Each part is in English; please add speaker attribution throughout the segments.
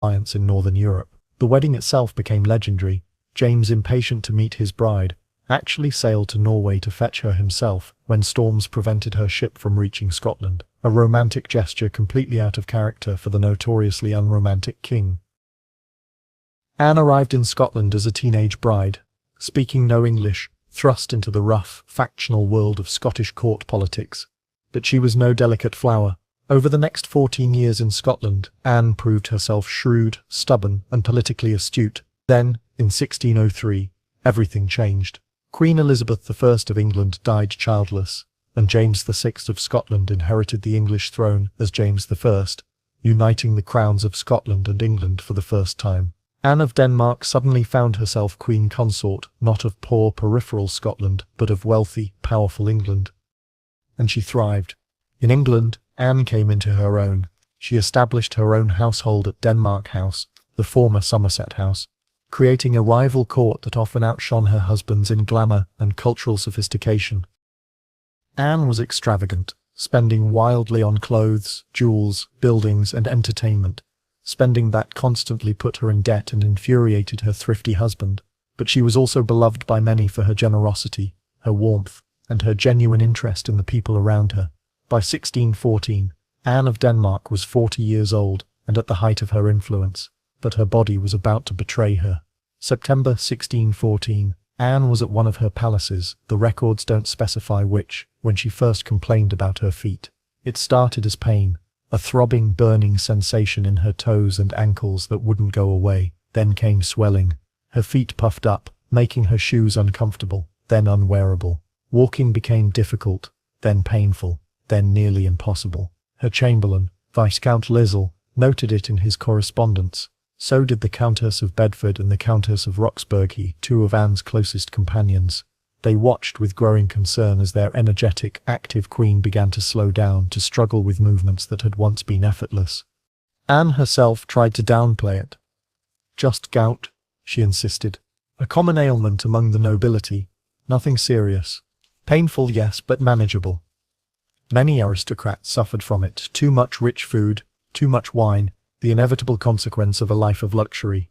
Speaker 1: alliance in Northern Europe. The wedding itself became legendary. James, impatient to meet his bride, actually sailed to Norway to fetch her himself when storms prevented her ship from reaching Scotland, a romantic gesture completely out of character for the notoriously unromantic king. Anne arrived in Scotland as a teenage bride, speaking no English, thrust into the rough, factional world of Scottish court politics. But she was no delicate flower. Over the next 14 years in Scotland, Anne proved herself shrewd, stubborn, and politically astute. Then, in 1603, everything changed. Queen Elizabeth I of England died childless, and James VI of Scotland inherited the English throne as James I, uniting the crowns of Scotland and England for the first time. Anne of Denmark suddenly found herself queen consort, not of poor peripheral Scotland, but of wealthy, powerful England. And she thrived. In England, Anne came into her own. She established her own household at Denmark House, the former Somerset House, creating a rival court that often outshone her husband's in glamour and cultural sophistication. Anne was extravagant, spending wildly on clothes, jewels, buildings, and entertainment. Spending that constantly put her in debt and infuriated her thrifty husband. But she was also beloved by many for her generosity, her warmth, and her genuine interest in the people around her. By 1614, Anne of Denmark was 40 years old and at the height of her influence, but her body was about to betray her. September 1614, Anne was at one of her palaces, the records don't specify which, when she first complained about her feet. It started as pain, a throbbing, burning sensation in her toes and ankles that wouldn't go away. Then came swelling. Her feet puffed up, making her shoes uncomfortable, then unwearable. Walking became difficult, then painful, then nearly impossible. Her chamberlain, Viscount Lisle, noted it in his correspondence. So did the Countess of Bedford and the Countess of Roxburghe, two of Anne's closest companions. They watched with growing concern as their energetic, active queen began to slow down, to struggle with movements that had once been effortless. Anne herself tried to downplay it. Just gout, she insisted. A common ailment among the nobility. Nothing serious. Painful, yes, but manageable. Many aristocrats suffered from it. Too much rich food, too much wine, the inevitable consequence of a life of luxury.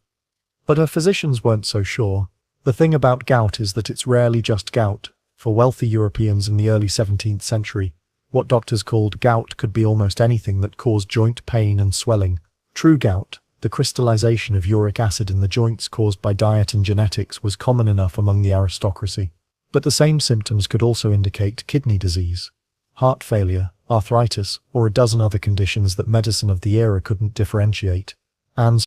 Speaker 1: But her physicians weren't so sure. The thing about gout is that it's rarely just gout. For wealthy Europeans in the early 17th century, what doctors called gout could be almost anything that caused joint pain and swelling. True gout, the crystallization of uric acid in the joints caused by diet and genetics, was common enough among the aristocracy. But the same symptoms could also indicate kidney disease, heart failure, arthritis, or a dozen other conditions that medicine of the era couldn't differentiate. Anne's